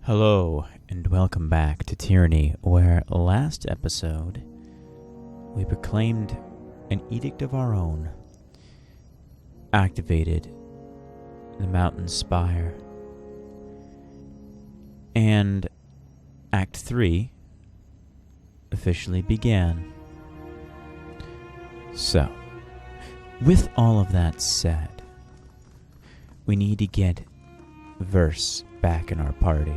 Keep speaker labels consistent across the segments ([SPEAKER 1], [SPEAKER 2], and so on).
[SPEAKER 1] Hello, and welcome back to Tyranny, where last episode we proclaimed an edict of our own, activated the mountain spire, and Act 3 officially began. So, with all of that said, we need to get Verse back in our party.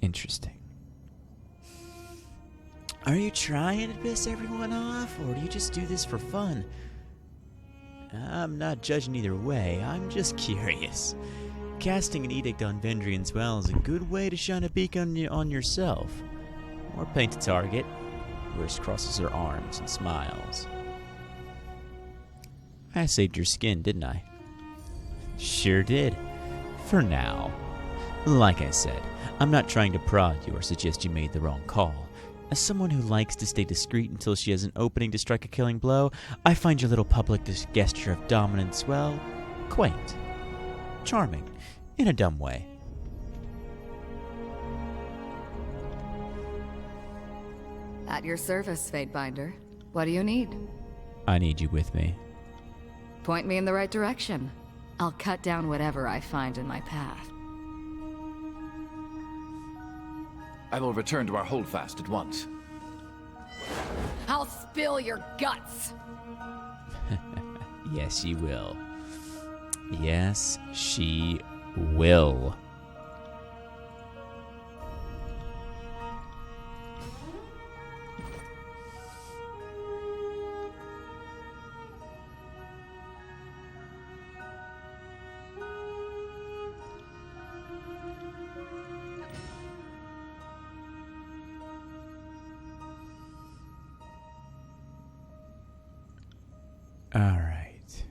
[SPEAKER 1] Interesting. Are you trying to piss everyone off, or do you just do this for fun? I'm not judging either way, I'm just curious. Casting an edict on Vendrian's Well is a good way to shine a beacon on yourself. Or paint a target. Verse crosses her arms and smiles. I saved your skin, didn't I? Sure did. For now. Like I said, I'm not trying to prod you or suggest you made the wrong call. As someone who likes to stay discreet until she has an opening to strike a killing blow, I find your little public gesture of dominance, well, quaint. Charming. In a dumb way.
[SPEAKER 2] At your service, Fatebinder. What do you need?
[SPEAKER 1] I need you with me.
[SPEAKER 2] Point me in the right direction. I'll cut down whatever I find in my path.
[SPEAKER 3] I will return to our holdfast at once.
[SPEAKER 2] I'll spill your guts!
[SPEAKER 1] Yes, she will. Yes, she will. All right.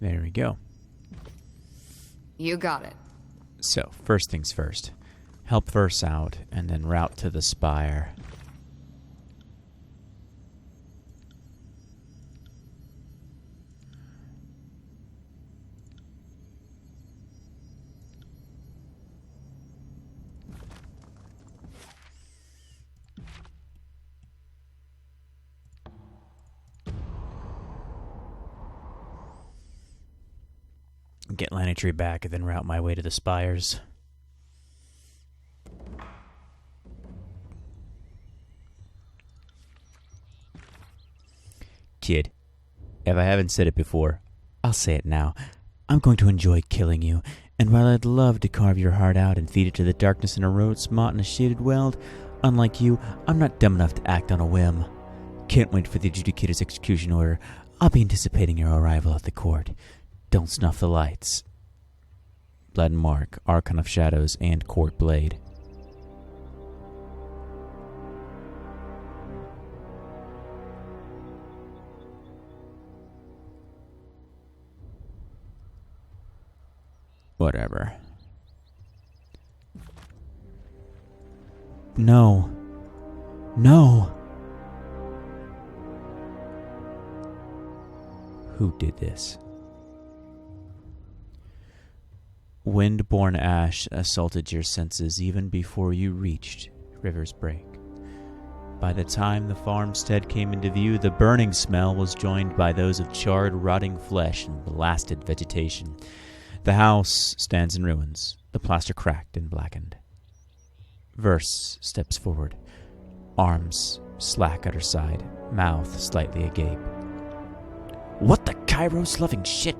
[SPEAKER 1] There we go.
[SPEAKER 2] You got it.
[SPEAKER 1] So, first things first. Help Verse out, and then route to the spire. Get Lanetry back and then route my way to the spires. Kid, if I haven't said it before, I'll say it now. I'm going to enjoy killing you, and while I'd love to carve your heart out and feed it to the darkness in a road spot in a shaded weld, unlike you, I'm not dumb enough to act on a whim. Can't wait for the Adjudicator's execution order. I'll be anticipating your arrival at the court. Don't snuff the lights. Blood and Mark, Archon of Shadows, and Court Blade. Whatever. No. No. Who did this? Wind-borne ash assaulted your senses even before you reached River's Break. By the time the farmstead came into view, the burning smell was joined by those of charred, rotting flesh and blasted vegetation. The house stands in ruins, the plaster cracked and blackened. Verse steps forward, arms slack at her side, mouth slightly agape. What the Kairos-loving shit?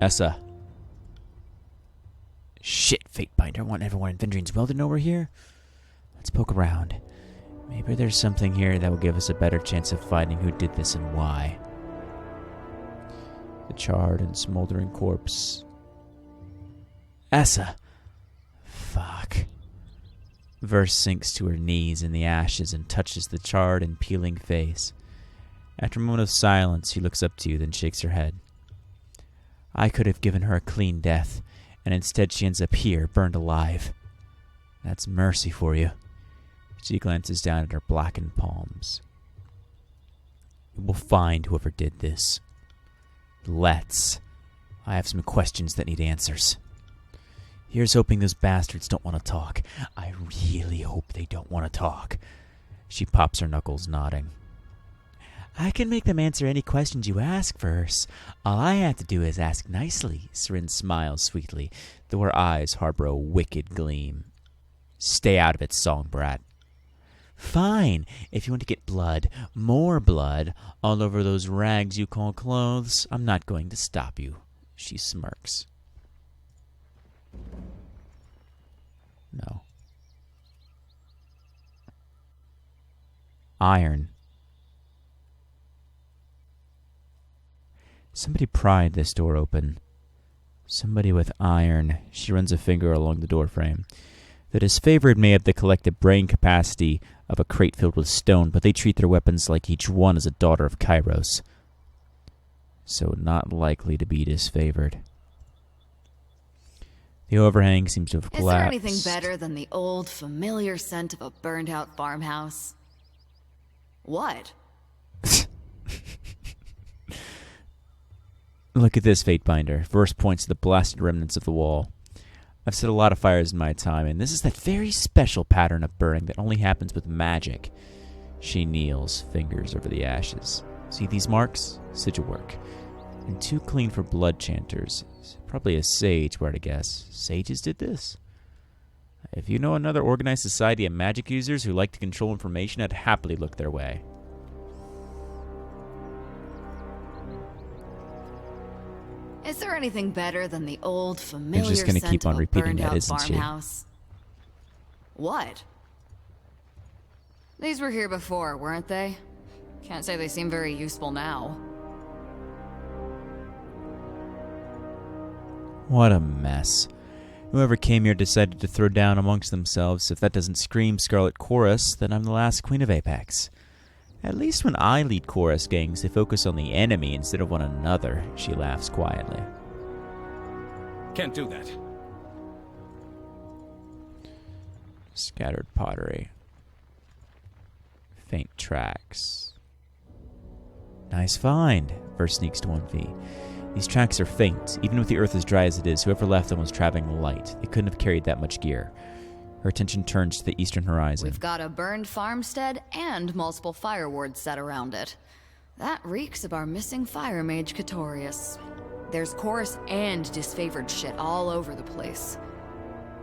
[SPEAKER 1] Essa. Shit, Fatebinder. Want everyone in Vendrian's Well to know we're here? Let's poke around. Maybe there's something here that will give us a better chance of finding who did this and why. The charred and smoldering corpse. Essa. Fuck. Verse sinks to her knees in the ashes and touches the charred and peeling face. After a moment of silence, she looks up to you, then shakes her head. I could have given her a clean death, and instead she ends up here, burned alive. That's mercy for you. She glances down at her blackened palms. We'll find whoever did this. Let's. I have some questions that need answers. Here's hoping those bastards don't want to talk. I really hope they don't want to talk. She pops her knuckles, nodding. I can make them answer any questions you ask first. All I have to do is ask nicely. Srin smiles sweetly, though her eyes harbor a wicked gleam. Stay out of it, song brat. Fine, if you want to get blood, more blood, all over those rags you call clothes, I'm not going to stop you. She smirks. No. Iron. Somebody pried this door open. Somebody with iron. She runs a finger along the doorframe. The disfavored may have the collective brain capacity of a crate filled with stone, but they treat their weapons like each one is a daughter of Kairos. So not likely to be disfavored. The overhang seems to have collapsed.
[SPEAKER 2] Is there anything better than the old, familiar scent of a burned-out farmhouse? What?
[SPEAKER 1] Look at this, Fatebinder. First points to the blasted remnants of the wall. I've set a lot of fires in my time, and this is that very special pattern of burning that only happens with magic. She kneels, fingers over the ashes. See these marks? Sigil work. And too clean for blood chanters. Probably a sage, where to guess. Sages did this? If you know another organized society of magic users who like to control information, I'd happily look their way.
[SPEAKER 2] Is there anything better than the old, familiar
[SPEAKER 1] And she's gonna
[SPEAKER 2] scent
[SPEAKER 1] keep on
[SPEAKER 2] of a
[SPEAKER 1] repeating that,
[SPEAKER 2] burned-out
[SPEAKER 1] isn't she?
[SPEAKER 2] farmhouse? What? These were here before, weren't they? Can't say they seem very useful now.
[SPEAKER 1] What a mess. Whoever came here decided to throw down amongst themselves. If that doesn't scream Scarlet Chorus, then I'm the last queen of Apex. At least when I lead chorus gangs, they focus on the enemy instead of one another. She laughs quietly.
[SPEAKER 4] Can't do that.
[SPEAKER 1] Scattered pottery. Faint tracks. Nice find. Verse sneaks to 1 feet. These tracks are faint. Even with the earth as dry as it is, whoever left them was traveling light. They couldn't have carried that much gear. Her attention turns to the eastern horizon.
[SPEAKER 2] We've got a burned farmstead and multiple fire wards set around it. That reeks of our missing fire mage Catorius. There's chorus and disfavored shit all over the place.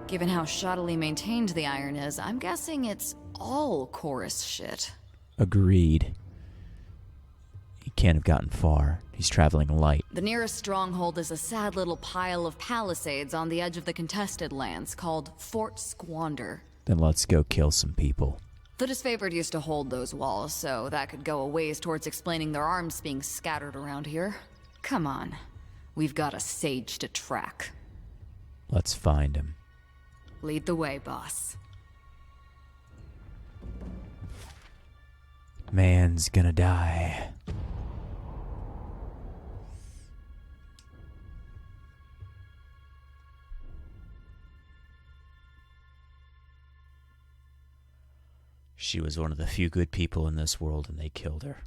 [SPEAKER 2] Given how shoddily maintained the iron is, I'm guessing it's all chorus shit.
[SPEAKER 1] Agreed. He can't have gotten far. He's traveling light.
[SPEAKER 2] The nearest stronghold is a sad little pile of palisades on the edge of the contested lands called Fort Squander.
[SPEAKER 1] Then let's go kill some people.
[SPEAKER 2] The disfavored used to hold those walls, so that could go a ways towards explaining their arms being scattered around here. Come on. We've got a sage to track.
[SPEAKER 1] Let's find him.
[SPEAKER 2] Lead the way, boss.
[SPEAKER 1] Man's gonna die. She was one of the few good people in this world, and they killed her.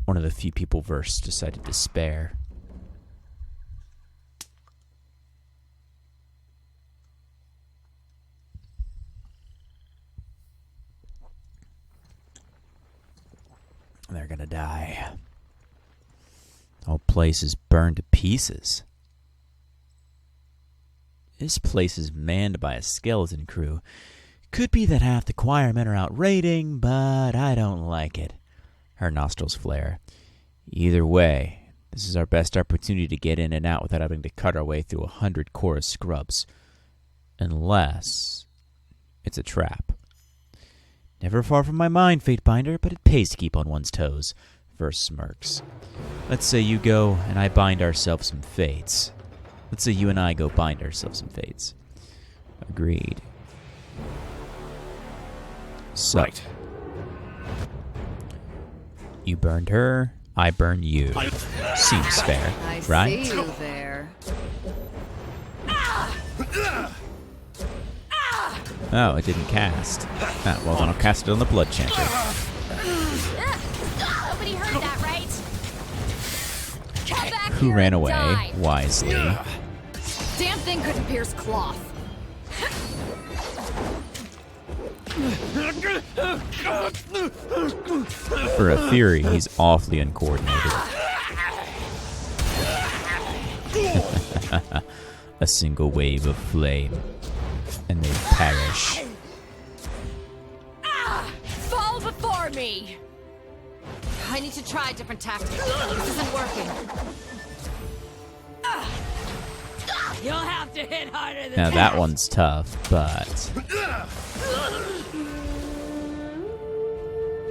[SPEAKER 1] One of the few people Verse decided to spare. They're gonna die. The whole place is burned to pieces. This place is manned by a skeleton crew. Could be that half the choirmen are out raiding, but I don't like it. Her nostrils flare. Either way, this is our best opportunity to get in and out without having to cut our way through 100 chorus scrubs. Unless it's a trap. Never far from my mind, Fatebinder, but it pays to keep on one's toes. Verse smirks. Let's say you go and I bind ourselves some fates. Let's say you and I go bind ourselves some fates. Agreed. So,
[SPEAKER 4] Right.
[SPEAKER 1] You burned her, I burn you. Seems fair,
[SPEAKER 2] I
[SPEAKER 1] right?
[SPEAKER 2] see you there.
[SPEAKER 1] Oh, it didn't cast. Ah, well then I'll cast it on the Blood Chanter.
[SPEAKER 5] Nobody heard that, right? Come back
[SPEAKER 1] Who
[SPEAKER 5] here
[SPEAKER 1] ran
[SPEAKER 5] and
[SPEAKER 1] away
[SPEAKER 5] die.
[SPEAKER 1] wisely.
[SPEAKER 2] Damn thing couldn't pierce cloth.
[SPEAKER 1] For a Fury, he's awfully uncoordinated. A single wave of flame, and they perish.
[SPEAKER 5] Fall before me! I need to try a different tactic. This isn't working. You'll have to hit harder than
[SPEAKER 1] Now that one's tough, but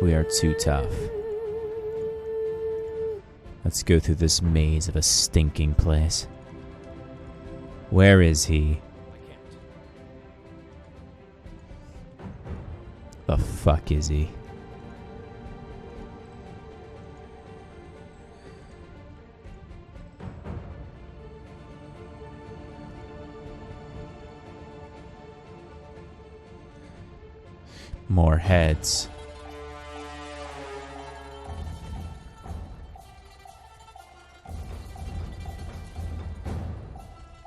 [SPEAKER 1] we are too tough. Let's go through this maze of a stinking place. Where is he? The fuck is he? More heads.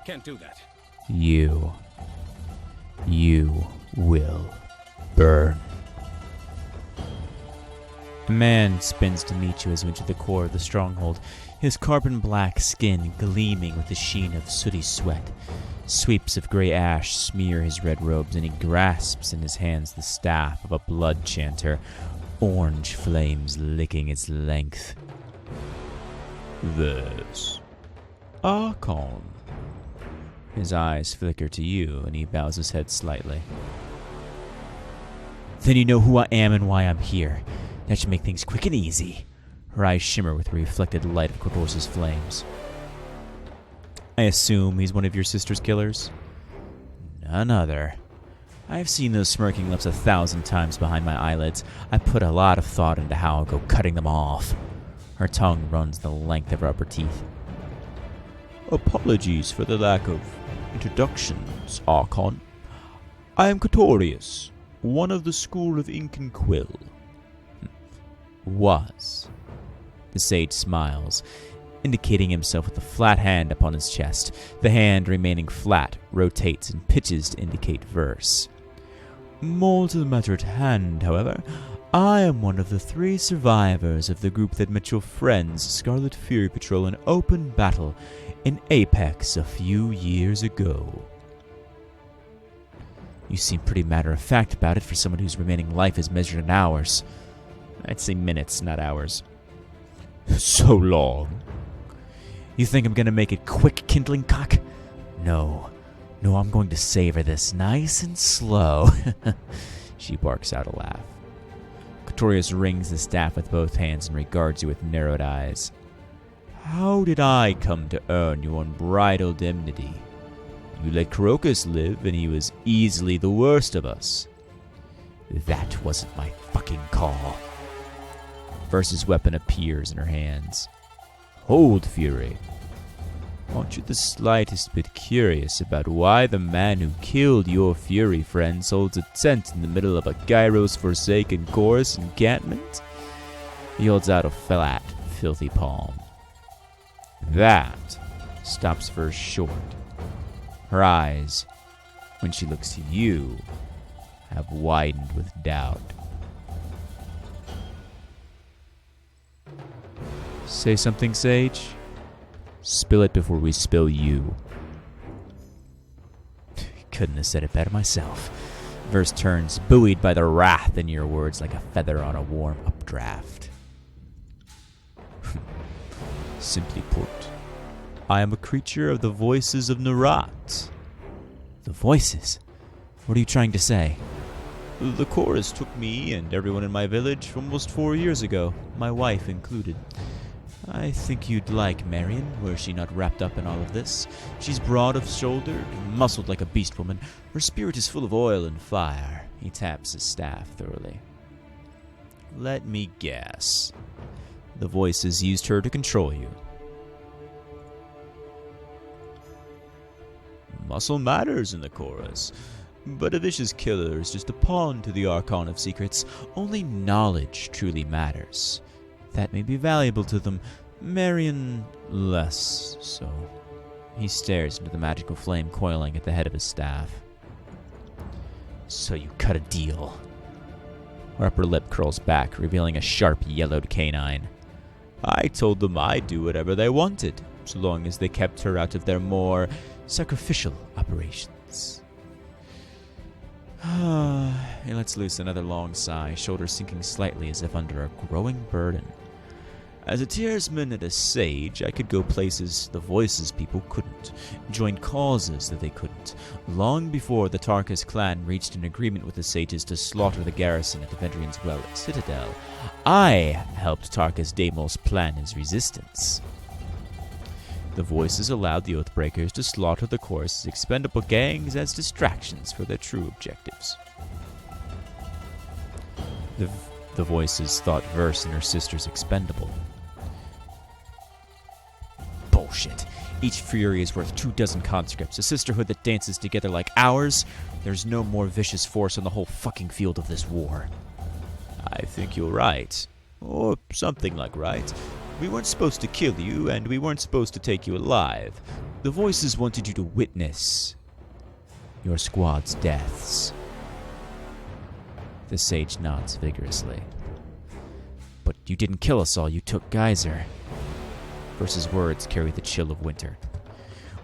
[SPEAKER 4] Can't do that.
[SPEAKER 1] You will burn. A man spins to meet you as you enter the core of the stronghold, his carbon black skin gleaming with the sheen of sooty sweat. Sweeps of gray ash smear his red robes, and he grasps in his hands the staff of a blood chanter, orange flames licking its length. This Archon. His eyes flicker to you, and he bows his head slightly. Then you know who I am and why I'm here. That should make things quick and easy. Her eyes shimmer with the reflected light of Kratos' flames. I assume he's one of your sister's killers? None other. I've seen those smirking lips 1,000 times behind my eyelids. I put a lot of thought into how I'll go cutting them off. Her tongue runs the length of her upper teeth. Apologies for the lack of introductions, Archon. I am Catorius, one of the school of Ink and Quill. Was. The sage smiles, indicating himself with a flat hand upon his chest. The hand, remaining flat, rotates and pitches to indicate verse. More to the matter at hand, however, I am one of the 3 survivors of the group that met your friends, Scarlet Fury Patrol, in open battle in Apex a few years ago. You seem pretty matter-of-fact about it for someone whose remaining life is measured in hours. I'd say minutes, not hours. So long. You think I'm gonna make it quick, kindling cock? No, I'm going to savor this nice and slow. She barks out a laugh. Catorius rings the staff with both hands and regards you with narrowed eyes. How did I come to earn your unbridled enmity? You let Crocus live, and he was easily the worst of us. That wasn't my fucking call. Versus weapon appears in her hands. Hold, Fury. Aren't you the slightest bit curious about why the man who killed your Fury friends holds a tent in the middle of a Gyro's forsaken chorus encampment? He holds out a flat, filthy palm. That stops Verse short. Her eyes, when she looks to you, have widened with doubt. Say something, Sage? Spill it before we spill you. Couldn't have said it better myself. Verse turns, buoyed by the wrath in your words like a feather on a warm updraft. Simply put, I am a creature of the voices of Narat. The voices? What are you trying to say? The chorus took me and everyone in my village almost 4 years ago, my wife included. I think you'd like Marion, were she not wrapped up in all of this. She's broad of shouldered, muscled like a beast woman. Her spirit is full of oil and fire. He taps his staff thoroughly. Let me guess. The voices used her to control you. muscle matters in the chorus. But a vicious killer is just a pawn to the Archon of Secrets. Only knowledge truly matters. That may be valuable to them, Marion less so. He stares into the magical flame coiling at the head of his staff. So you cut a deal. Her upper lip curls back, revealing a sharp, yellowed canine. I told them I'd do whatever they wanted, so long as they kept her out of their more sacrificial operations. He lets loose another long sigh, shoulders sinking slightly as if under a growing burden. As a tearsman and a sage, I could go places the voices people couldn't, join causes that they couldn't. Long before the Tarkus clan reached an agreement with the sages to slaughter the garrison at the Vendrian's Well Citadel, I helped Tarkus Deimos plan his resistance. The voices allowed the Oathbreakers to slaughter the Chorus's expendable gangs as distractions for their true objectives. The voices thought Verse and her sisters expendable. Bullshit. Each fury is worth 24 conscripts. A sisterhood that dances together like ours. There's no more vicious force on the whole fucking field of this war. I think you're right. Or something like right. We weren't supposed to kill you, and we weren't supposed to take you alive. The voices wanted you to witness your squad's deaths. The sage nods vigorously. But you didn't kill us all, you took Geyser. Verse's words carry the chill of winter.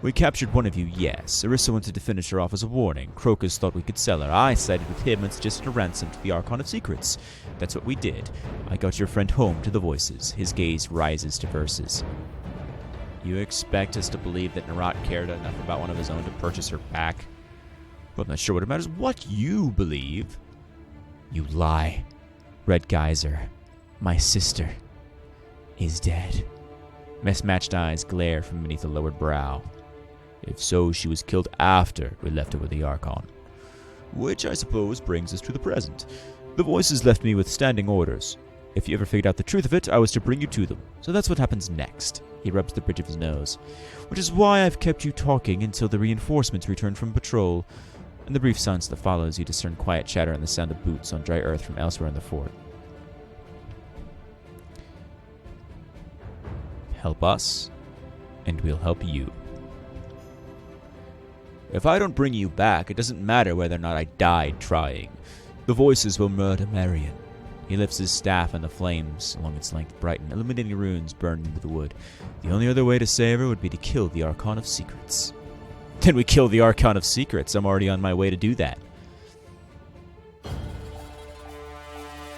[SPEAKER 1] We captured one of you, yes. Orisa wanted to finish her off as a warning. Crocus thought we could sell her. I sided with him and suggested a ransom to the Archon of Secrets. That's what we did. I got your friend home to the voices. His gaze rises to Verse's. You expect us to believe that Narat cared enough about one of his own to purchase her back? Well, I'm not sure what it matters what you believe. You lie. Red Geyser, my sister, is dead. Mismatched eyes glare from beneath a lowered brow. If so, she was killed after we left her with the Archon. Which, I suppose, brings us to the present. The voices left me with standing orders. If you ever figured out the truth of it, I was to bring you to them. So that's what happens next. He rubs the bridge of his nose. Which is why I've kept you talking until the reinforcements return from patrol. In the brief silence that follows, you discern quiet chatter and the sound of boots on dry earth from elsewhere in the fort. Help us, and we'll help you. If I don't bring you back, it doesn't matter whether or not I died trying. The voices will murder Marion. He lifts his staff and the flames along its length brighten, illuminating runes burned into the wood. The only other way to save her would be to kill the Archon of Secrets. Then we kill the Archon of Secrets. I'm already on my way to do that.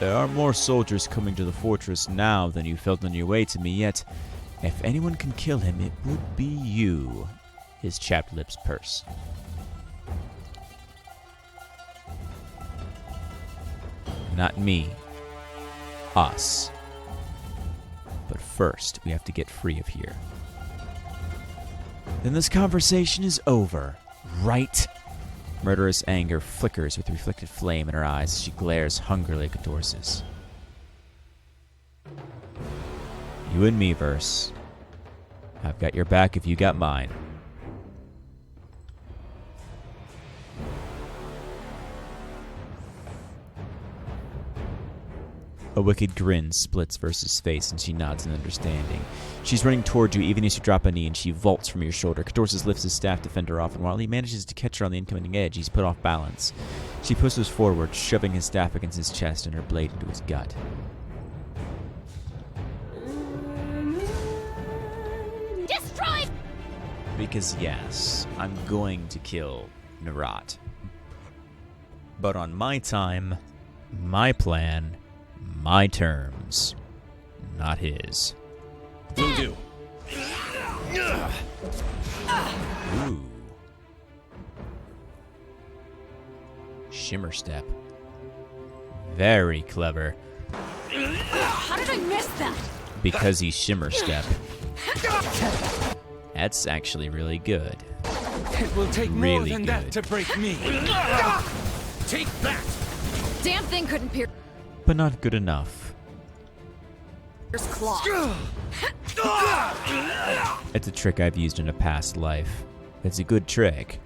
[SPEAKER 1] There are more soldiers coming to the fortress now than you felt on your way to me, yet if anyone can kill him, it would be you. His chapped lips purse. Not me. Us. But first, we have to get free of here. Then this conversation is over. Right? Murderous anger flickers with reflected flame in her eyes as she glares hungrily at Cadorsis. You and me, Verse. I've got your back if you got mine. A wicked grin splits Verse's face, and she nods in understanding. She's running toward you even as you drop a knee, and she vaults from your shoulder. Cadorsis lifts his staff to fend her off, and while he manages to catch her on the incoming edge, he's put off balance. She pushes forward, shoving his staff against his chest and her blade into his gut.
[SPEAKER 5] Destroy!
[SPEAKER 1] Because yes, I'm going to kill Narat. But on my time, my plan, my terms, not his.
[SPEAKER 4] Will do.
[SPEAKER 1] Ooh. Shimmer step. Very clever.
[SPEAKER 5] How did I miss that?
[SPEAKER 1] Because he's shimmer step. That's actually really good.
[SPEAKER 4] It will take more
[SPEAKER 1] Really
[SPEAKER 4] than
[SPEAKER 1] good.
[SPEAKER 4] that to break me. Take that!
[SPEAKER 5] Damn thing couldn't pierce
[SPEAKER 1] But not good enough.
[SPEAKER 5] claw.
[SPEAKER 1] It's a trick I've used in a past life. It's a good trick,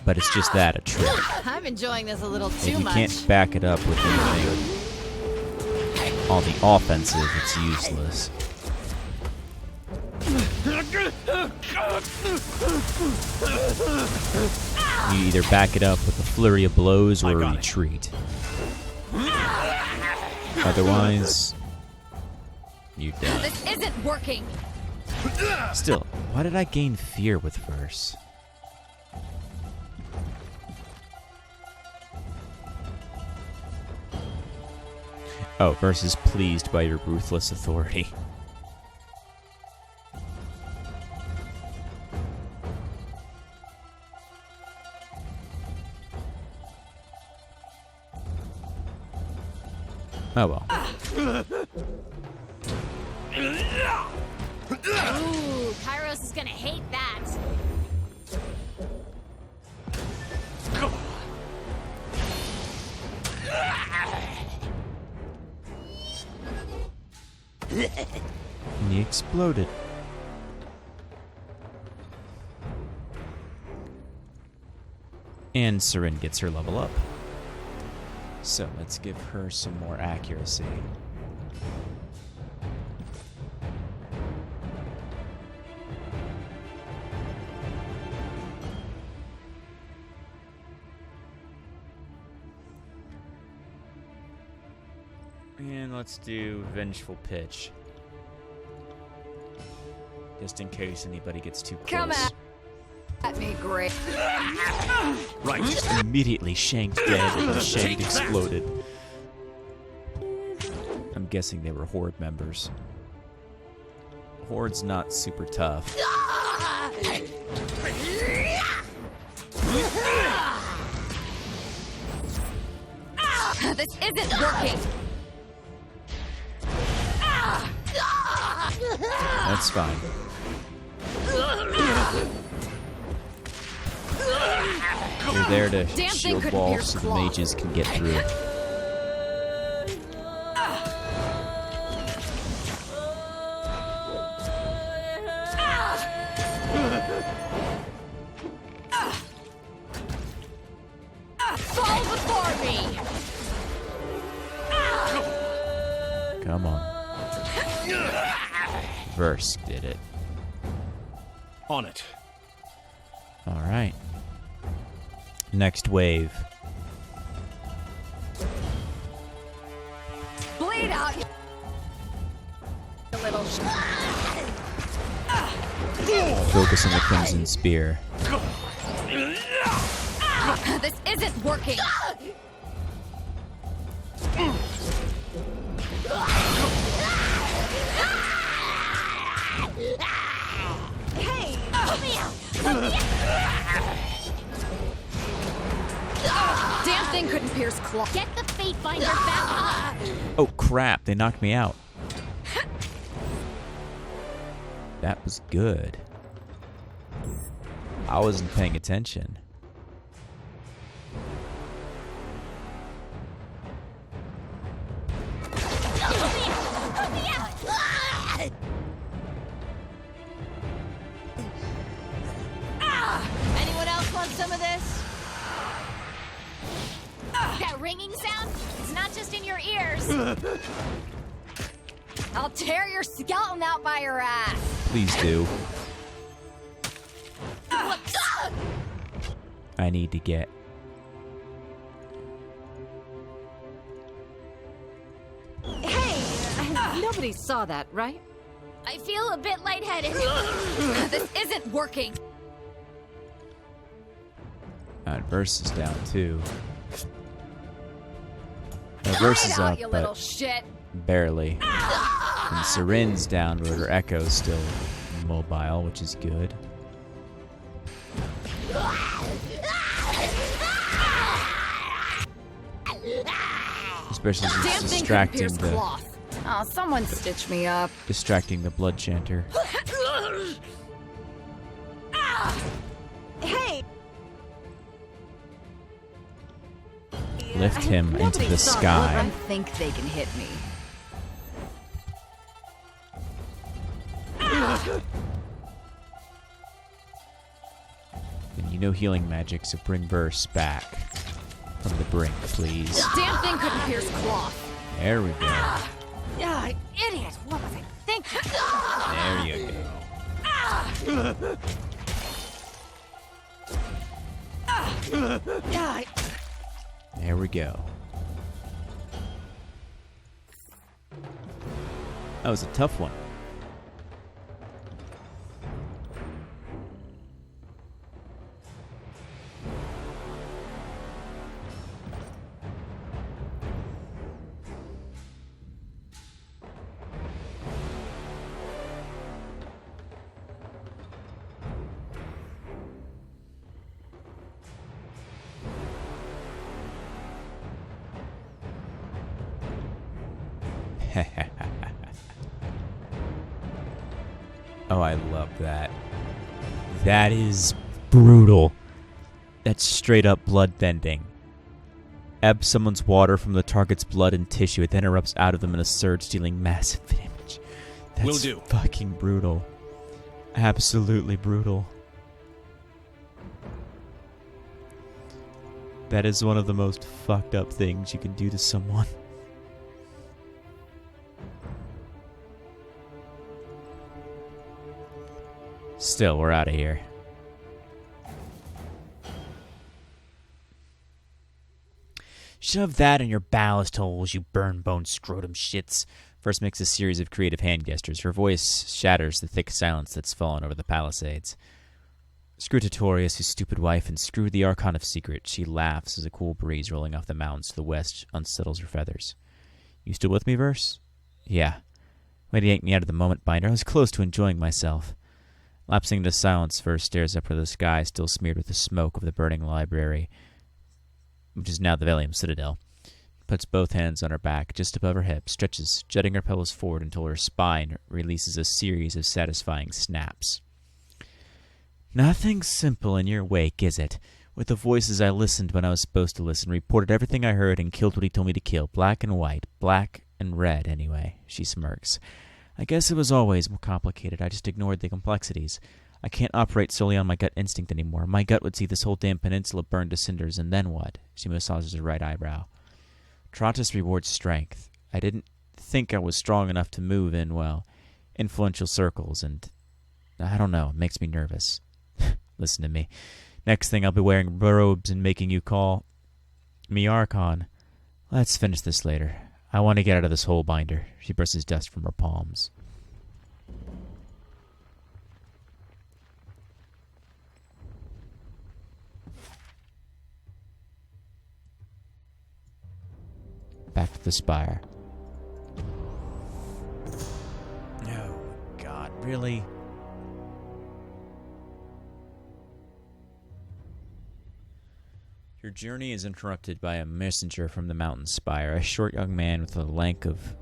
[SPEAKER 1] but it's just that, a trick.
[SPEAKER 5] I'm enjoying this a little
[SPEAKER 1] If
[SPEAKER 5] too
[SPEAKER 1] you
[SPEAKER 5] much.
[SPEAKER 1] can't back it up with anything on the offensive, it's useless. You either back it up with a flurry of blows or a retreat. Otherwise, you're done.
[SPEAKER 5] This isn't working.
[SPEAKER 1] Still, why did I gain fear with Verse? Oh, Verse is pleased by your ruthless authority. Oh well.
[SPEAKER 5] Ooh, Kairos is gonna hate that.
[SPEAKER 1] And he exploded. And Seren gets her level up. So let's give her some more accuracy. And let's do Vengeful Pitch. Just in case anybody gets too close.
[SPEAKER 2] Come at me, great.
[SPEAKER 4] Right.
[SPEAKER 1] Just immediately shanked dead and the shank exploded. I'm guessing they were Horde members. Horde's not super tough.
[SPEAKER 5] This isn't working.
[SPEAKER 1] That's fine. You're there to
[SPEAKER 2] Damn thing
[SPEAKER 1] shield
[SPEAKER 2] couldn't
[SPEAKER 1] wall
[SPEAKER 2] pierce
[SPEAKER 1] so the
[SPEAKER 2] claw.
[SPEAKER 1] mages can get through.
[SPEAKER 5] Fall before me.
[SPEAKER 1] Come on. Verse did it.
[SPEAKER 4] On it.
[SPEAKER 1] Alright. Next wave.
[SPEAKER 2] Bleed out, you little
[SPEAKER 1] Focus on the Crimson Spear.
[SPEAKER 5] This isn't working. Hey, let me out.
[SPEAKER 2] damn thing couldn't pierce claw.
[SPEAKER 5] Get the Fate Finder back up.
[SPEAKER 1] Oh crap, they knocked me out. That was good. I wasn't paying attention.
[SPEAKER 5] Anyone else want some of this? That ringing sound? It's not just in your ears.
[SPEAKER 2] I'll tear your skeleton out by your ass.
[SPEAKER 1] Please do. I need to get...
[SPEAKER 2] Hey, nobody saw that, right?
[SPEAKER 5] I feel a bit lightheaded. This isn't working.
[SPEAKER 1] Verse is down too. Verse is
[SPEAKER 2] Out,
[SPEAKER 1] up,
[SPEAKER 2] you little
[SPEAKER 1] but
[SPEAKER 2] shit.
[SPEAKER 1] barely. And Seren's down, but her Echo's still mobile, which is good. Especially since
[SPEAKER 2] Damn
[SPEAKER 1] it's
[SPEAKER 2] thing couldn't pierce
[SPEAKER 1] distracting the
[SPEAKER 2] cloth. Oh, someone stitch me up.
[SPEAKER 1] Blood Chanter.
[SPEAKER 2] Hey!
[SPEAKER 1] Lift him into
[SPEAKER 2] Nobody
[SPEAKER 1] the
[SPEAKER 2] saw
[SPEAKER 1] sky.
[SPEAKER 2] that. Think they can hit me.
[SPEAKER 1] You know healing magic, so bring Verse back from the brink, please.
[SPEAKER 5] Damn thing couldn't pierce cloth.
[SPEAKER 1] There we go.
[SPEAKER 5] Idiot! What was I thinking?
[SPEAKER 1] There you go. There we go. That was a tough one. Oh, I love that. That is brutal. That's straight up blood bending. Ebb someone's water from the target's blood and tissue. It then erupts out of them in a surge, dealing massive damage. That's
[SPEAKER 4] Will do.
[SPEAKER 1] Fucking brutal. Absolutely brutal. That is one of the most fucked up things you can do to someone. Still, we're out of here. Shove that in your ballast holes, you burn-bone scrotum shits. First makes a series of creative hand gestures. Her voice shatters the thick silence that's fallen over the Palisades. Screw Titorius, his stupid wife, and screw the Archon of Secret. She laughs as a cool breeze rolling off the mountains to the west unsettles her feathers. You still with me, Verse? Yeah. Way to yank me out of the moment, Binder. I was close to enjoying myself. Lapsing into silence, Verse stares up at the sky, still smeared with the smoke of the burning library, which is now the Valium Citadel. Puts both hands on her back, just above her hips, stretches, jutting her pelvis forward until her spine releases a series of satisfying snaps. Nothing simple in your wake, is it? With the voices I listened when I was supposed to listen, reported everything I heard, and killed what he told me to kill. Black and white. Black and red, anyway. She smirks. I guess it was always more complicated. I just ignored the complexities. I can't operate solely on my gut instinct anymore. My gut would see this whole damn peninsula burned to cinders, and then what? She massages her right eyebrow. Tratus rewards strength. I didn't think I was strong enough to move in, well, influential circles, and I don't know, it makes me nervous. Listen to me. Next thing I'll be wearing robes and making you call me Archon. Let's finish this later. I want to get out of this hole, Binder. She brushes dust from her palms. Back to the spire. Oh, God, really? Your journey is interrupted by a messenger from the mountain spire, a short young man with a lank of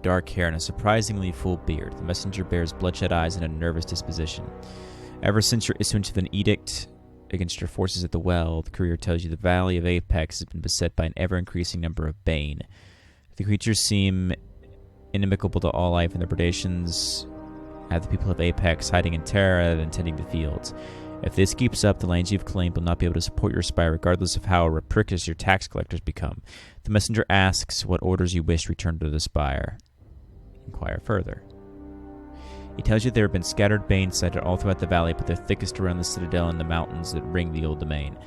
[SPEAKER 1] dark hair and a surprisingly full beard. The messenger bears bloodshot eyes and a nervous disposition. Ever since your issuance of an edict against your forces at the well, the courier tells you the Valley of Apex has been beset by an ever-increasing number of Bane. The creatures seem inimical to all life, and their predations have the people of Apex hiding in terror rather than tending the fields. If this keeps up, the lands you've claimed will not be able to support your spire, regardless of how rapacious your tax collectors become. The messenger asks what orders you wish returned to the spire. Inquire further. He tells you there have been scattered Bane sighted all throughout the valley, but they're thickest around the citadel and the mountains that ring the old domain.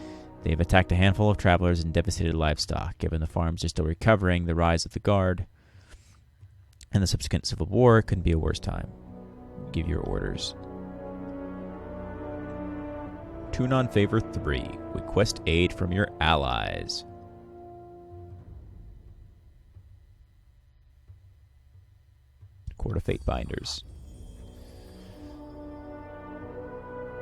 [SPEAKER 1] They have attacked a handful of travelers and devastated livestock. Given the farms are still recovering, the rise of the Guard and the subsequent civil war couldn't be a worse time. Give your orders. Tune on Favor 3. Request aid from your allies. Court of Fate Binders.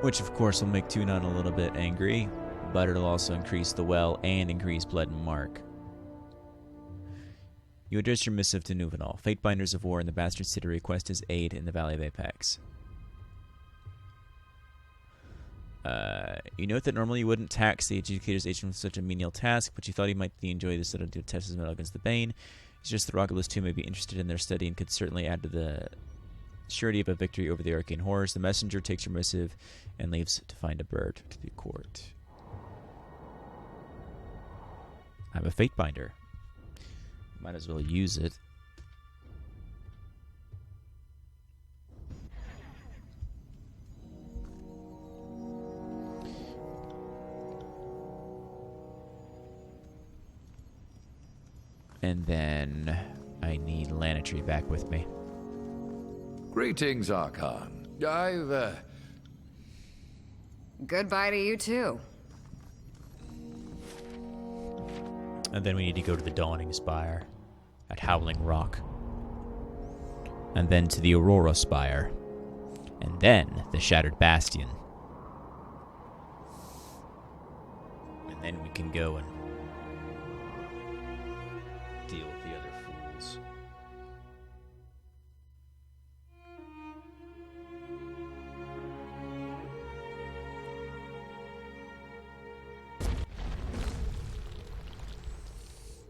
[SPEAKER 1] Which, of course, will make Tunon a little bit angry, but it'll also increase the well and increase Blood and Mark. You address your missive to Nuvenal. Fate Binders of War and the Bastard City request his aid in the Valley of Apex. You note that normally you wouldn't tax the Adjudicator's agent with such a menial task, but you thought he might enjoy this to test his mettle against the Bane. It's just that Rogulas too may be interested in their study and could certainly add to the Surety of a victory over the arcane horrors. The messenger takes your missive and leaves to find a bird to the court. I have a fate binder. Might as well use it. And then I need Lanatry back with me.
[SPEAKER 3] Greetings, Archon. I've,
[SPEAKER 2] Goodbye to you, too.
[SPEAKER 1] And then we need to go to the Dawning Spire at Howling Rock. And then to the Aurora Spire. And then the Shattered Bastion. And then we can go and deal with the other fools.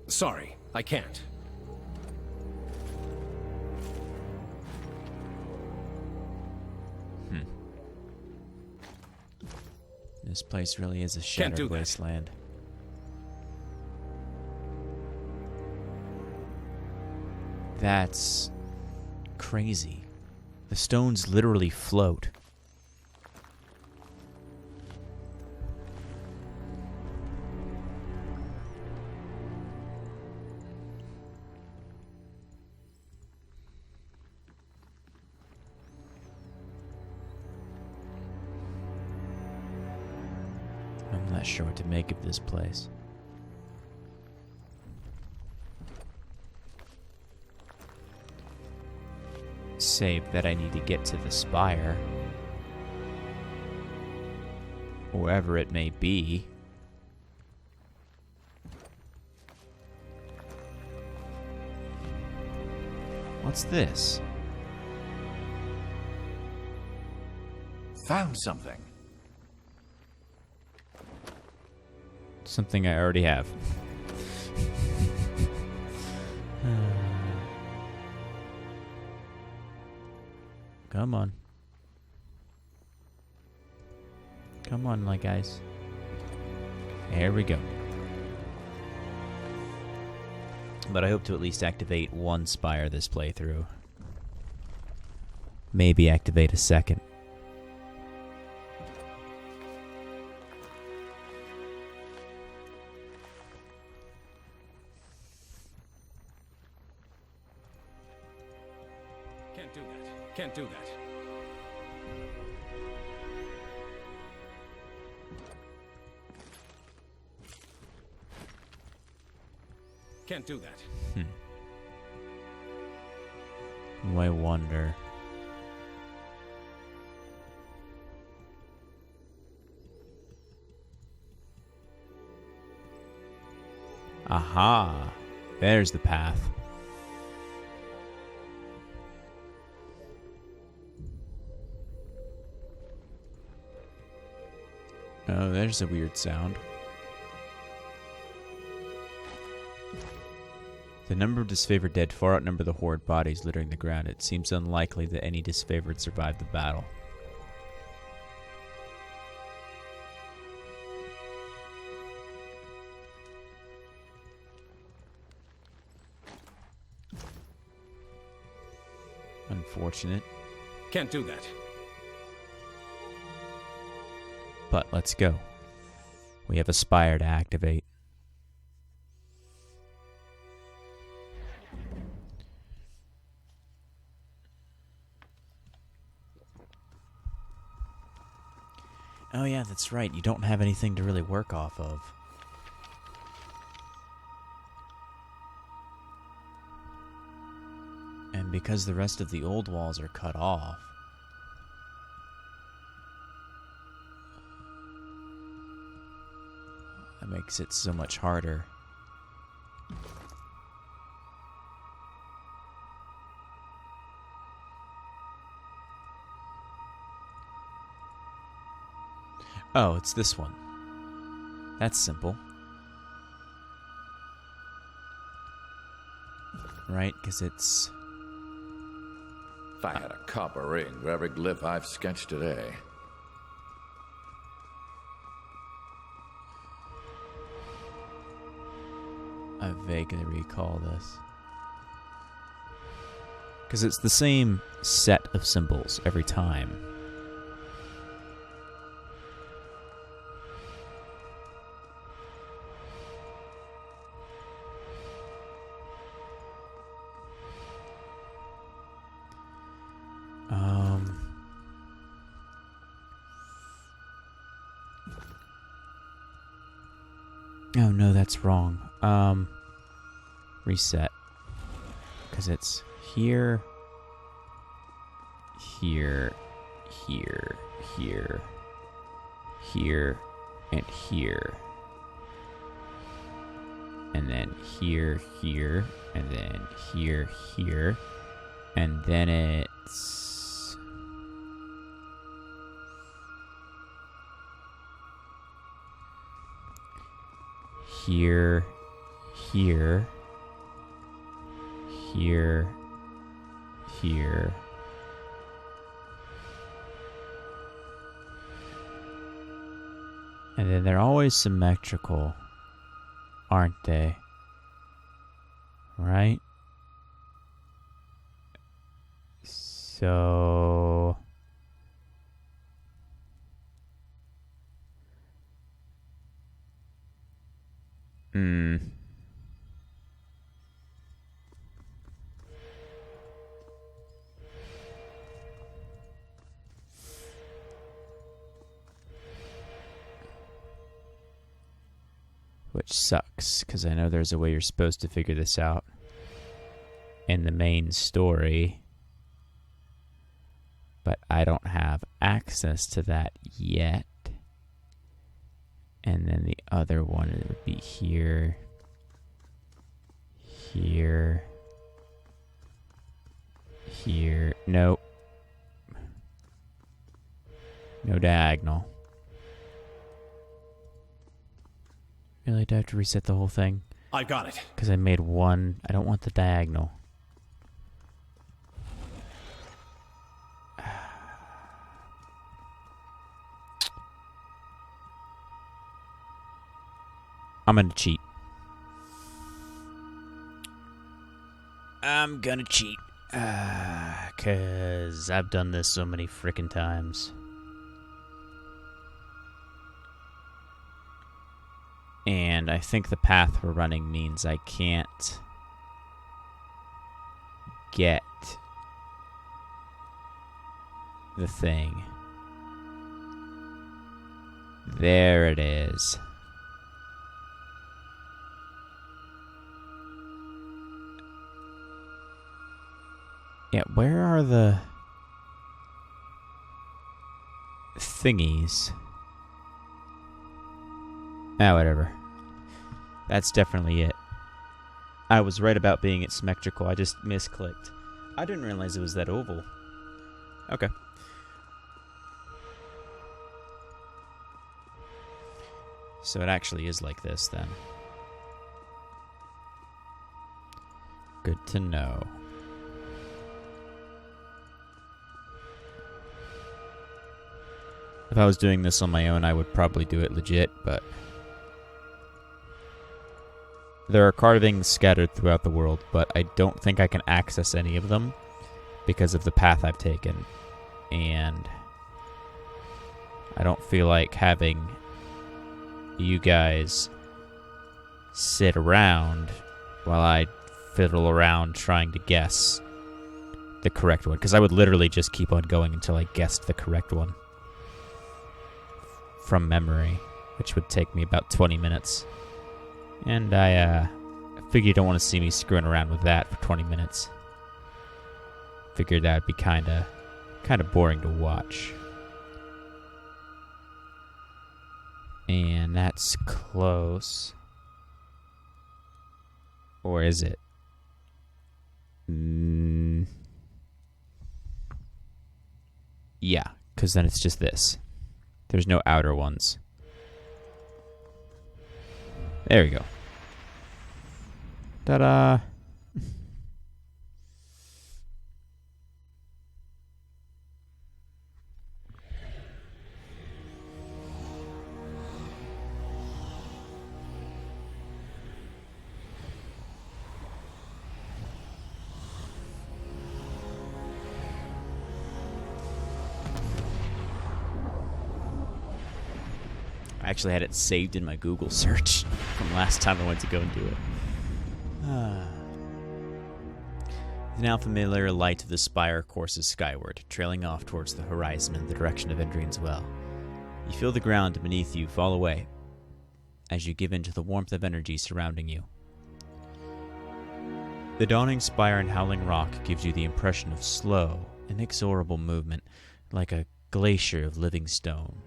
[SPEAKER 4] Sorry, I can't.
[SPEAKER 1] This place really is a
[SPEAKER 4] Can't
[SPEAKER 1] shattered
[SPEAKER 4] do that.
[SPEAKER 1] wasteland. That's crazy. The stones literally float. I'm not sure what to make of this place. Save that I need to get to the spire. Wherever it may be. What's this?
[SPEAKER 3] found something.
[SPEAKER 1] Something I already have. Come on. Come on, my guys. There we go. But I hope to at least activate one spire this playthrough. Maybe activate a second.
[SPEAKER 4] Can't do that. Can't do that. Can't do that.
[SPEAKER 1] I wonder. Aha! There's the path. Oh, there's a weird sound. The number of disfavored dead far outnumber the horde bodies littering the ground. It seems unlikely that any disfavored survived the battle. Unfortunate.
[SPEAKER 4] Can't do that.
[SPEAKER 1] But let's go. We have a spire to activate. Oh yeah, that's right. You don't have anything to really work off of. And because the rest of the old walls are cut off, that makes it so much harder. Oh, it's this one. That's simple. Right, because it's
[SPEAKER 3] If I had a copper ring for every glyph I've sketched today.
[SPEAKER 1] I vaguely recall this. Because it's the same set of symbols every time. Oh no, that's wrong. Reset. Because it's here, here, here, here, here, and here. And then here, here, and then here, here. And then it's... here, here, here, here, and then they're always symmetrical, aren't they? Right? So... Which sucks, because I know there's a way you're supposed to figure this out in the main story, but I don't have access to that yet. And then the other one would be here, here, here. Nope. No diagonal. Really, do I have to reset the whole thing?
[SPEAKER 4] I got it.
[SPEAKER 1] Because I made one. I don't want the diagonal. I'm gonna cheat. I'm gonna cheat. Because I've done this so many frickin' times. And I think the path we're running means I can't get the thing. There it is. Yeah, where are the thingies? Ah, whatever. That's definitely it. I was right about being at symmetrical. I just misclicked. I didn't realize it was that oval. Okay. So it actually is like this, then. Good to know. If I was doing this on my own, I would probably do it legit, but... there are carvings scattered throughout the world, but I don't think I can access any of them because of the path I've taken. And I don't feel like having you guys sit around while I fiddle around trying to guess the correct one, because I would literally just keep on going until I guessed the correct one from memory, which would take me about 20 minutes. And I figure you don't want to see me screwing around with that for 20 minutes. Figured that would be kind of boring to watch. And that's close. Or is it? Yeah, because then it's just this. There's no outer ones. There we go. Ta-da! I actually had it saved in my Google search from last time I went to go and do it. The now familiar light of the spire courses skyward, trailing off towards the horizon in the direction of Endrian's Well. You feel the ground beneath you fall away as you give in to the warmth of energy surrounding you. The dawning spire and howling rock gives you the impression of slow, inexorable movement, like a glacier of living stone.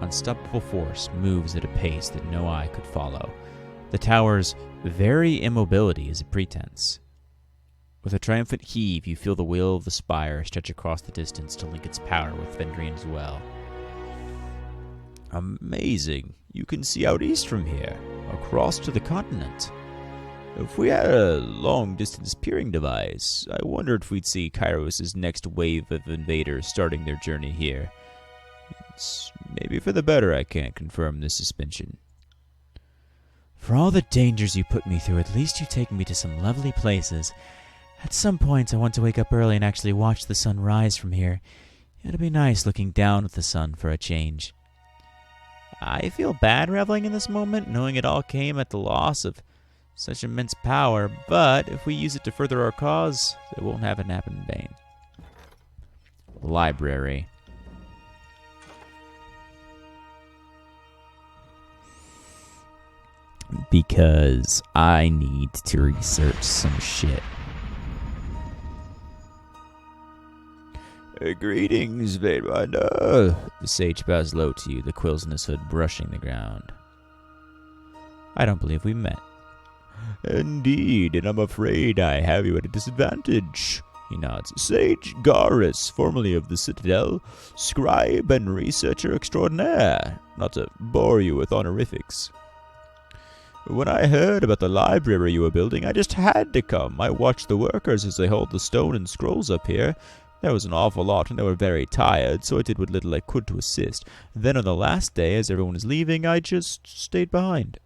[SPEAKER 1] Unstoppable force moves at a pace that no eye could follow. The tower's very immobility is a pretense. With a triumphant heave, you feel the wheel of the spire stretch across the distance to link its power with Vendrian's Well. Amazing. You can see out east from here, across to the continent. If we had a long-distance peering device, I wondered if we'd see Kairos' next wave of invaders starting their journey here. It's maybe for the better I can't confirm this suspension. For all the dangers you put me through, at least you take me to some lovely places. At some point, I want to wake up early and actually watch the sun rise from here. It'll be nice looking down at the sun for a change. I feel bad reveling in this moment, knowing it all came at the loss of such immense power, but if we use it to further our cause, it won't have it happen in vain. Library. Because I need to research some shit. Greetings, Vaderbinder. The sage bows low to you, the quills in his hood brushing the ground. I don't believe we met. Indeed, and I'm afraid I have you at a disadvantage. He nods. Sage Garrus, formerly of the Citadel, scribe and researcher extraordinaire. Not to bore you with honorifics. When I heard about the library you were building, I just had to come. I watched the workers as they hauled the stone and scrolls up here. There was an awful lot, and they were very tired, so I did what little I could to assist. Then on the last day, as everyone was leaving, I just stayed behind.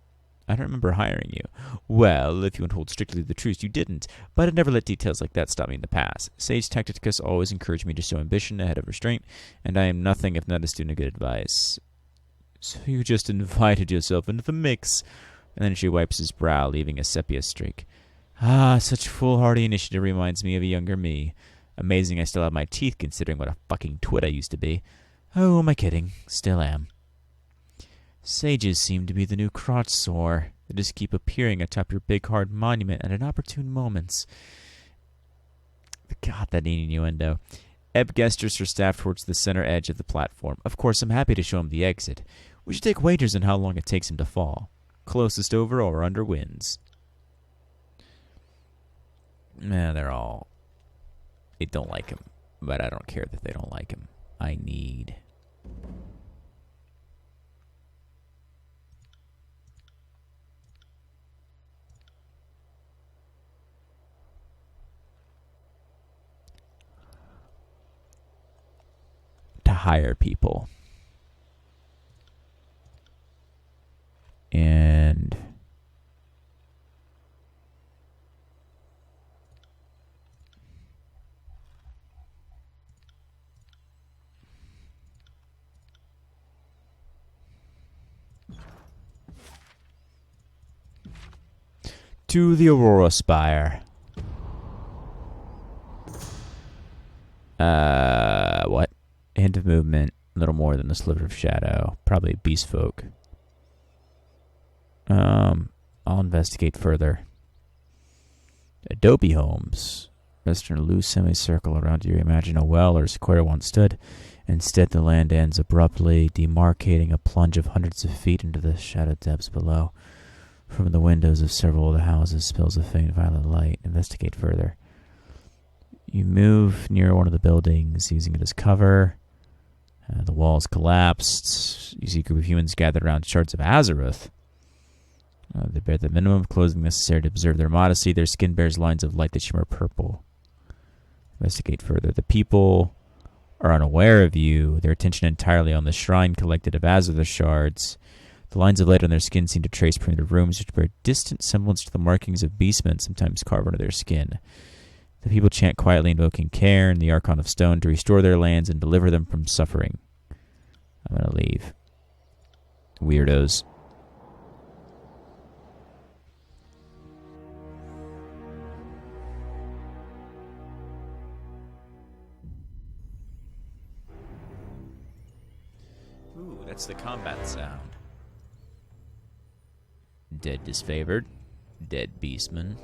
[SPEAKER 1] I don't remember hiring you. Well, if you want to hold strictly the truth, you didn't. But I never let details like that stop me in the past. Sage Tacticus always encouraged me to show ambition ahead of restraint, and I am nothing if not a student of good advice. So you just invited yourself into the mix. And then she wipes his brow, leaving a sepia streak. Ah, such foolhardy initiative reminds me of a younger me. Amazing I still have my teeth, considering what a fucking twit I used to be. Oh, am I kidding? Still am. Sages seem to be the new crotch sore. They just keep appearing atop your big hard monument at inopportune moments. God, that innuendo. Ebb gestures her staff towards the center edge of the platform. Of course, I'm happy to show him the exit. We should take wagers on how long it takes him to fall. Closest over or under wins. They're all... They don't like him. But I don't care that they don't like him. I need... to hire people. And to the Aurora Spire. What? Hint of movement, a little more than the sliver of shadow. Probably beast folk. I'll investigate further. Adobe homes. Rest in a loose semicircle around you. Imagine a well or square once stood. Instead, the land ends abruptly, demarcating a plunge of hundreds of feet into the shadowed depths below. From the windows of several of the houses spills a faint violet light. Investigate further. You move near one of the buildings, using it as cover. The walls collapsed. You see a group of humans gathered around shards of Azeroth. They bear the minimum of clothing necessary to observe their modesty. Their skin bears lines of light that shimmer purple. Investigate further. The people are unaware of you, their attention entirely on the shrine collected of Azeroth shards. The lines of light on their skin seem to trace primitive runes which bear distant semblance to the markings of beastmen sometimes carved into their skin. The people chant quietly, invoking care and the Archon of Stone to restore their lands and deliver them from suffering. I'm going to leave. Weirdos. Ooh, that's the combat sound. Dead disfavored. Dead beastman.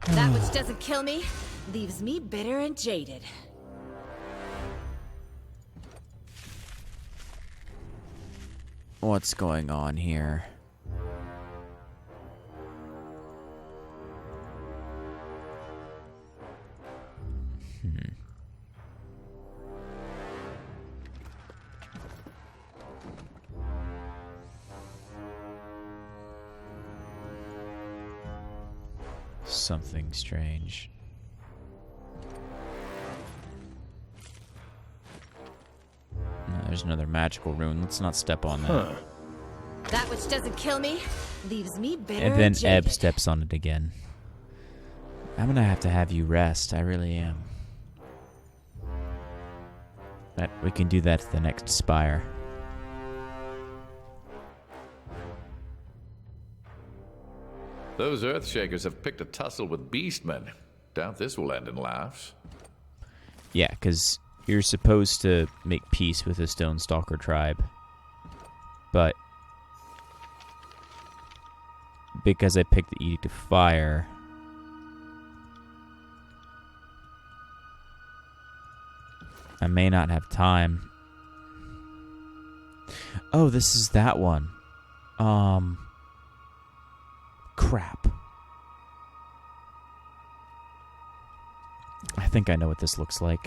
[SPEAKER 5] That which doesn't kill me leaves me bitter and jaded.
[SPEAKER 1] What's going on here? Something strange. There's another magical rune. Let's not step on that.
[SPEAKER 5] That which doesn't kill me leaves me bitter
[SPEAKER 1] And then
[SPEAKER 5] jaded.
[SPEAKER 1] Ebb steps on it again. I'm gonna have to have you rest. I really am. That we can do that to the next spire.
[SPEAKER 3] Those Earthshakers have picked a tussle with beastmen. Doubt this will end in laughs.
[SPEAKER 1] Yeah, because you're supposed to make peace with the Stone Stalker tribe. But because I picked the Edict of Fire, I may not have time. Oh, this is that one. Crap. I think I know what this looks like.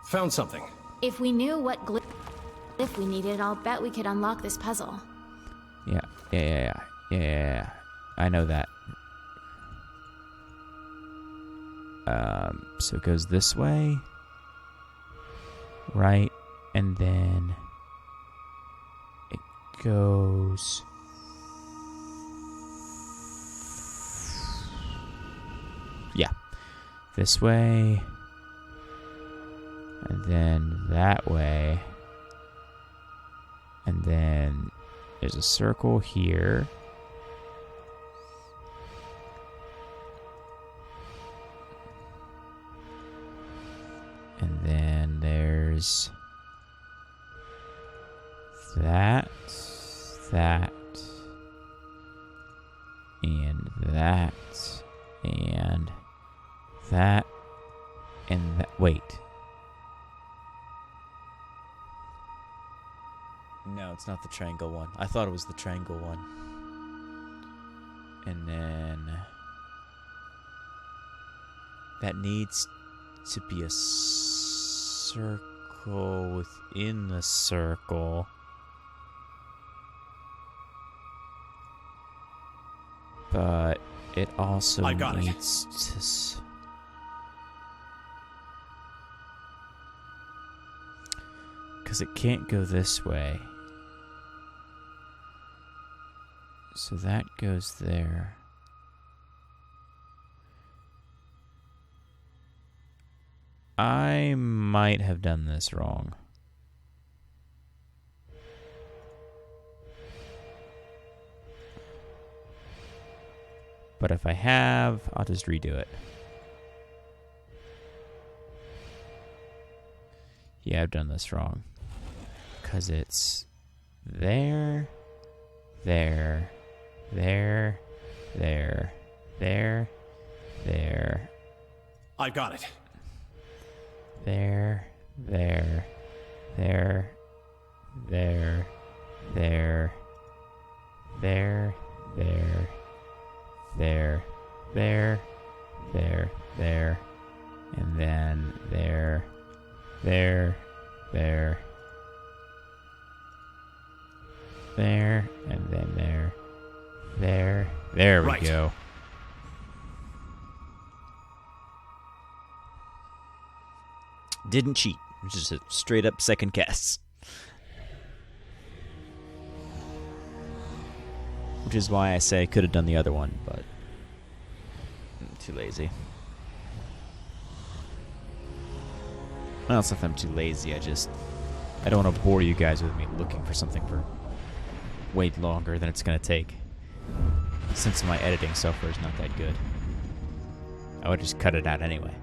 [SPEAKER 4] Found something.
[SPEAKER 6] If we knew what glyph we needed, I'll bet we could unlock this puzzle.
[SPEAKER 1] Yeah. I know that. So it goes this way. Right. And then it goes... Yeah. This way. And then that way. And then there's a circle here. And then there's that, and that, and that, and that. Wait. No, it's not the triangle one. I thought it was the triangle one. And then that needs to be a circle within the circle. But it also
[SPEAKER 4] I got it.
[SPEAKER 1] needs to... Because it can't go this way. So that goes there. I might have done this wrong. But if I have, I'll just redo it. Yeah, I've done this wrong. Because it's there, there, there, there, there, there.
[SPEAKER 4] I got it.
[SPEAKER 1] There, there, there, there, there, there, there, there, there, there, there, and then there, there, there, there, and then there, there, there we
[SPEAKER 4] Right.
[SPEAKER 1] go. Didn't cheat. It was just a straight up second guess. Which is why I say I could have done the other one, but I'm too lazy. Well, it's not that I'm too lazy, I just I don't want to bore you guys with me looking for something for way longer than it's going to take. Since my editing software is not that good. I would just cut it out anyway.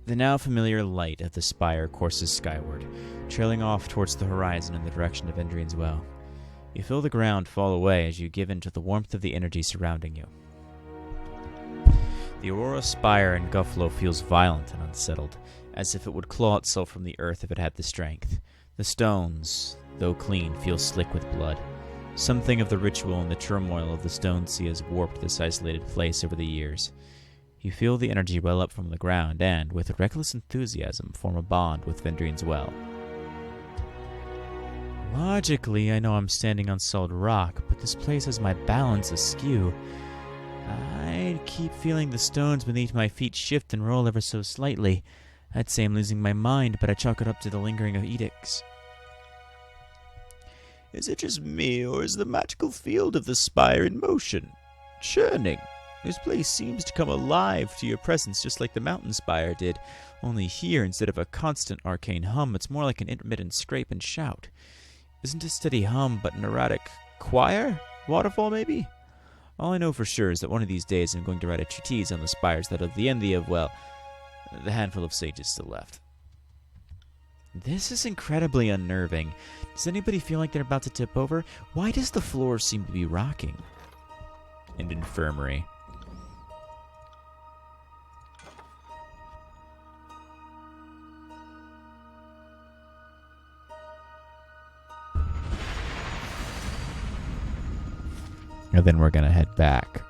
[SPEAKER 1] The now familiar light of the spire courses skyward, trailing off towards the horizon in the direction of Endrian's Well. You feel the ground fall away as you give in to the warmth of the energy surrounding you. The Aurora spire in Guffalo feels violent and unsettled, as if it would claw itself from the earth if it had the strength. The stones, though clean, feel slick with blood. Something of the ritual and the turmoil of the stone sea has warped this isolated place over the years. You feel the energy well up from the ground and, with reckless enthusiasm, form a bond with Vendrian's Well. Logically, I know I'm standing on solid rock, but this place has my balance askew. I keep feeling the stones beneath my feet shift and roll ever so slightly. I'd say I'm losing my mind, but I chalk it up to the lingering of edicts. Is it just me, or is the magical field of the spire in motion? Churning. This place seems to come alive to your presence just like the mountain spire did, only here, instead of a constant arcane hum, it's more like an intermittent scrape and shout. Isn't a steady hum, but an erratic choir? Waterfall, maybe? All I know for sure is that one of these days I'm going to write a treatise on the spires that of the envy of, well, the handful of sages still left. This is incredibly unnerving. Does anybody feel like they're about to tip over? Why does the floor seem to be rocking? An infirmary. And then we're going to head back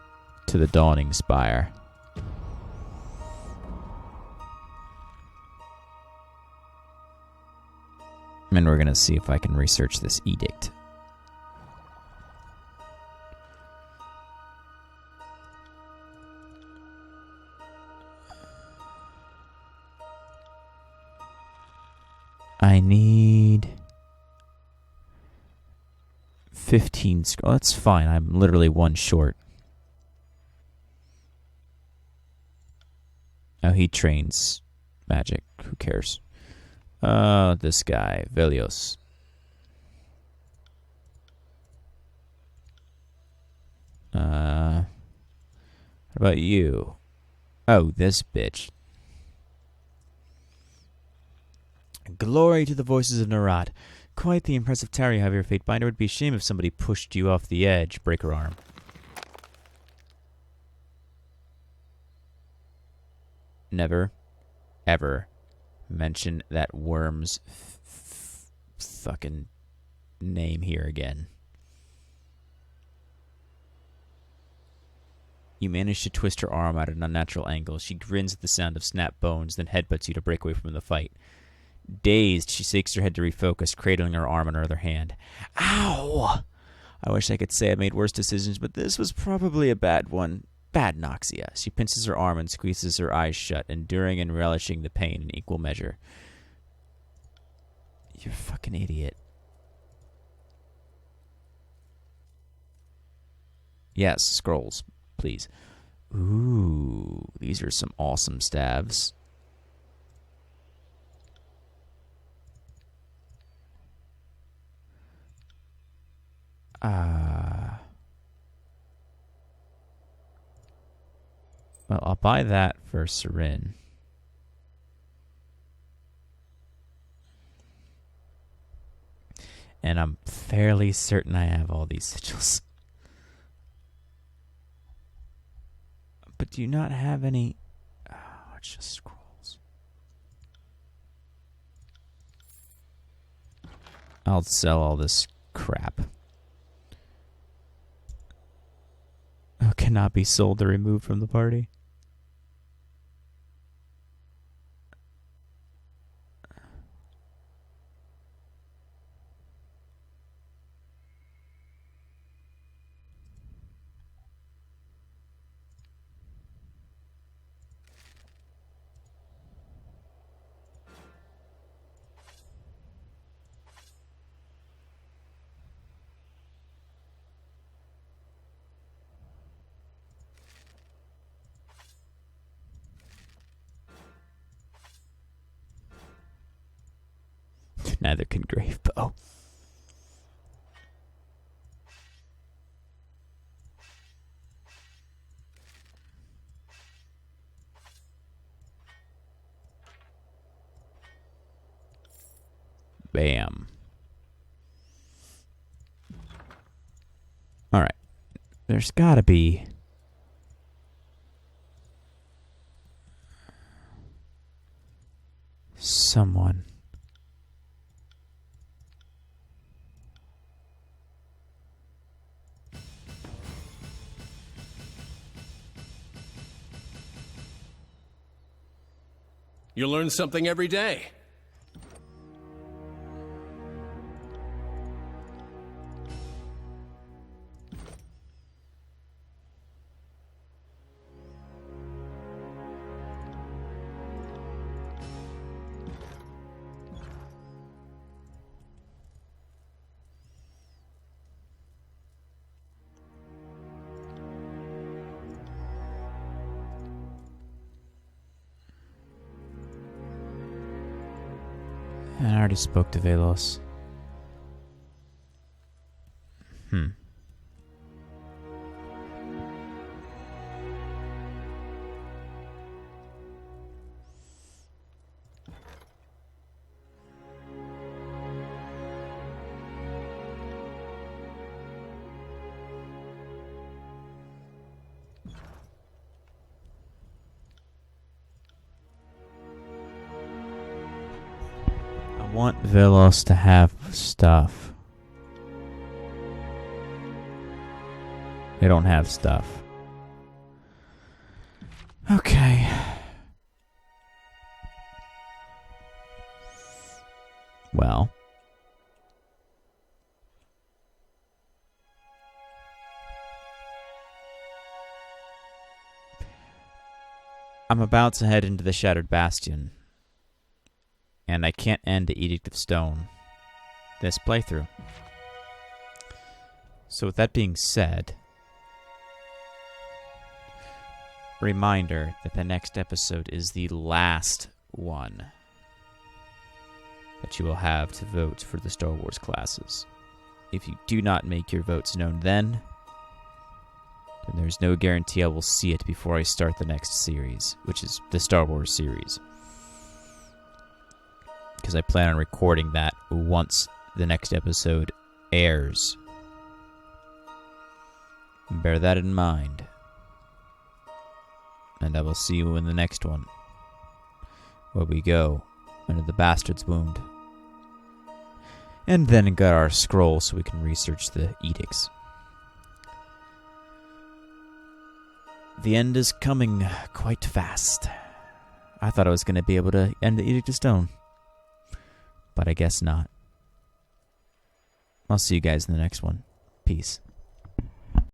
[SPEAKER 1] to the Dawning Spire. And we're going to see if I can research this edict. I need 15 scrolls. That's fine. I'm literally one short. Oh, he trains magic. Who cares? This guy, Velios. What about you? Oh, this bitch. Glory to the voices of Narad. Quite the impressive tower you have here, Fatebinder. It would be a shame if somebody pushed you off the edge. Break her arm. Never, ever mention that worm's fucking name here again. You manage to twist her arm at an unnatural angle. She grins at the sound of snapped bones, then headbutts you to break away from the fight. Dazed, she shakes her head to refocus, cradling her arm in her other hand. Ow! I wish I could say I made worse decisions, but this was probably a bad one. Bad Noxia. She pinches her arm and squeezes her eyes shut, enduring and relishing the pain in equal measure. You're a fucking idiot. Yes, scrolls, please. Ooh, these are some awesome stabs. Well, I'll buy that for Serin. And I'm fairly certain I have all these sigils. But do you not have any... Oh, it's just scrolls. I'll sell all this crap. Oh, cannot be sold or removed from the party. Neither can Gravebow. Bam. Alright. There's gotta be... someone.
[SPEAKER 4] You learn something every day.
[SPEAKER 1] I already spoke to Velos. I want Velos to have stuff. They don't have stuff. Okay. Well. I'm about to head into the Shattered Bastion. And I can't end the Edict of Stone this playthrough. So with that being said, reminder that the next episode is the last one that you will have to vote for the Star Wars classes. If you do not make your votes known then there's no guarantee I will see it before I start the next series, which is the Star Wars series. Because I plan on recording that once the next episode airs. Bear that in mind. And I will see you in the next one, where we go under the Bastard's Wound. And then get our scroll so we can research the edicts. The end is coming quite fast. I thought I was going to be able to end the Edict of Stone. But I guess not. I'll see you guys in the next one. Peace.